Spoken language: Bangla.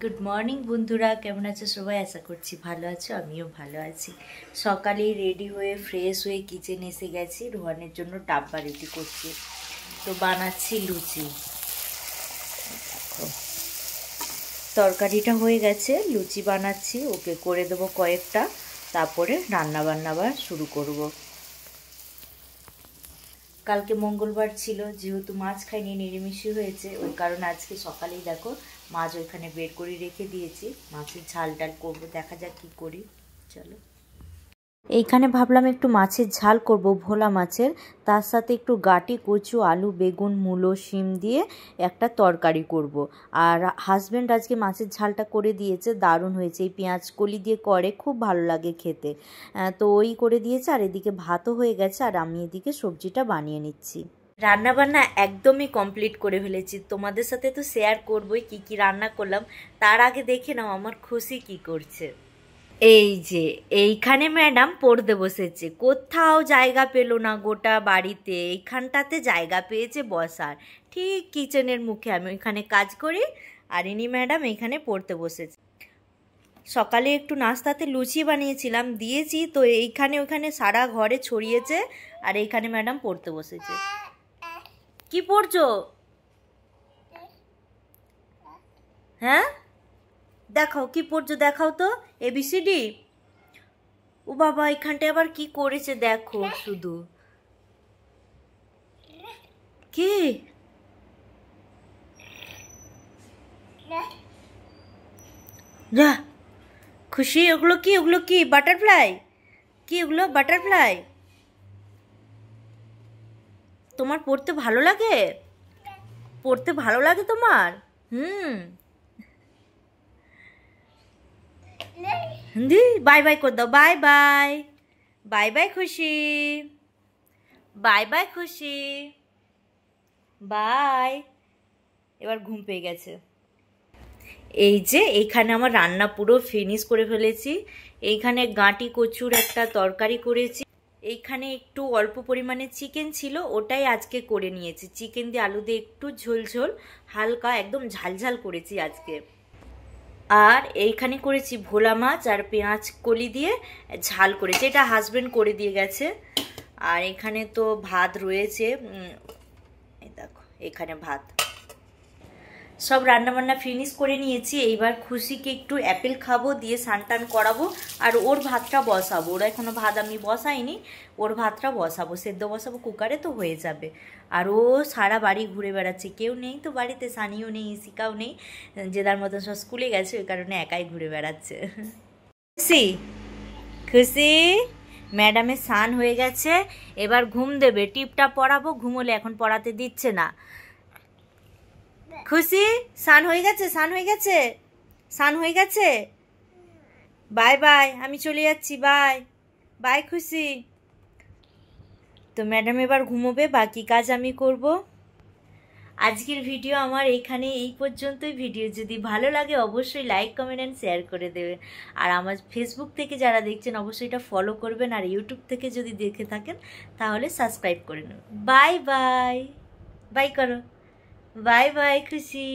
গুড মর্নিং বন্ধুরা, কেমন আছো সবাই? আশা করছি ভালো আছো, আমিও ভালো আছি। সকালেই রেডি হয়ে ফ্রেশ হয়ে কিচেনে এসে গেছি। রোহানের জন্য ডাব্বা রেডি করছি। তো বানাচ্ছি লুচি। তরকারিটা হয়ে গেছে, লুচি বানাচ্ছি, ওকে করে দেবো কয়েকটা, তারপরে রান্না বান্না আবার শুরু করব। কালকে মঙ্গলবার ছিল, যেহেতু মাছ খাইনি, নিরামিষই হয়েছে, ওই কারণে আজকে সকালেই দেখো মাছ ওইখানে বের করে রেখে দিয়েছি। মাছের ঝাল টাল করবো, দেখা যাক কী করি। চলো, এইখানে ভাবলাম একটু মাছের ঝাল করব, ভোলা মাছের। তার সাথে একটু গাটি কচু, আলু, বেগুন, মূলো, শিম দিয়ে একটা তরকারি করব। আর হাজব্যান্ড আজকে মাছের ঝালটা করে দিয়েছে, দারুণ হয়েছে। এই পেঁয়াজ কলি দিয়ে করে, খুব ভালো লাগে খেতে। তো ওই করে দিয়েছে, আর এদিকে ভাতও হয়ে গেছে, আর আমি এদিকে সবজিটা বানিয়ে নিচ্ছি। রান্নাবান্না একদমই কমপ্লিট করে ফেলেছি, তোমাদের সাথে তো শেয়ার করবোই কি কি রান্না করলাম। তার আগে দেখে নাও আমার খুশি কি করছে। এই যে এইখানে ম্যাডাম পড়তে বসেছে, কোথাও জায়গা পেল না গোটা বাড়িতে, এইখানটাতে জায়গা পেয়েছে বসার, ঠিক কিচেনের মুখে। আমি ওইখানে কাজ করি, আর ইনি ম্যাডাম এইখানে পড়তে বসেছে। সকালে একটু নাস্তাতে লুচি বানিয়েছিলাম, দিয়েছি, তো এইখানে ওইখানে সারা ঘরে ছড়িয়েছে, আর এইখানে ম্যাডাম পড়তে বসেছে। কি পড়ছো? হ্যাঁ, দেখাও কি পড়ছো, দেখাও তো। এবিসিডি। ও বাবা, এখানটায় আবার কি করেছে দেখো শুধু। কি যা খুশি, ওগুলো কি, ওগুলো কি বাটারফ্লাই? কি ওগুলো বাটারফ্লাই? তোমার পড়তে ভালো লাগে? পড়তে ভালো লাগে তোমার? হুম। হিন্দি বাই বাই করে দাও, বাই বাই। বাই বাই খুশি, বাই বাই খুশি, বাই। এবার ঘুম পেয়ে গেছে। এই যে এইখানে আমার রান্না পুরো ফিনিশ করে ফেলেছি। এইখানে গাঁটি কচুর একটা তরকারি করেছি। এইখানে একটু অল্প পরিমাণে চিকেন ছিল, ওটাই আজকে করে নিয়েছি। চিকেন দিয়ে আলু দিয়ে একটু ঝোল ঝোল, হালকা একদম ঝালঝাল করেছি আজকে। আর এইখানে করেছি ভোলা মাছ আর পেঁয়াজ কলি দিয়ে ঝাল করেছি, এটা হাজবেন্ড করে দিয়ে গেছে। আর এখানে তো ভাত রয়েছে, এই দেখো এখানে ভাত। সব রান্নাবান্না ফিনিশ করে নিয়েছি। এইবার খুশিকে একটু অ্যাপেল খাবো, দিয়ে স্নান করাবো, আর ওর ভাতটা বসাবো। ওরা এখনো ভাত আমি বসাইনি, ওর ভাতটা বসাবো, সেদ্ধ বসাবো কুকারে, তো হয়ে যাবে। আর ও সারা বাড়ি ঘুরে বেড়াচ্ছে, কেউ নেই তো বাড়িতে, সানিও নেই, ইসিকাও নেই, যে যার মতন সব স্কুলে গেছে, ওই কারণে একাই ঘুরে বেড়াচ্ছে। খুশি, খুশি, ম্যাডামের স্নান হয়ে গেছে, এবার ঘুম দেবে, টিপটা পড়াবো, ঘুমোলে এখন পড়াতে দিচ্ছে না। খুশি, স্নান হয়ে গেছে, স্নান হয়ে গেছে, স্নান হয়ে গেছে। বাই বাই, আমি চলে যাচ্ছি, বাই বাই খুশি। তো ম্যাডাম এবার ঘুমোবে, বাকি কাজ আমি করব। আজকের ভিডিও আমার এইখানে এই পর্যন্তই। ভিডিও যদি ভালো লাগে অবশ্যই লাইক, কমেন্ট অ্যান্ড শেয়ার করে দেবেন। আর আমার ফেসবুক থেকে যারা দেখছেন অবশ্যই এটা ফলো করবেন, আর ইউটিউব থেকে যদি দেখে থাকেন তাহলে সাবস্ক্রাইব করে নেবেন। বাই বাই, বাই করো, বাই বাই খুশি।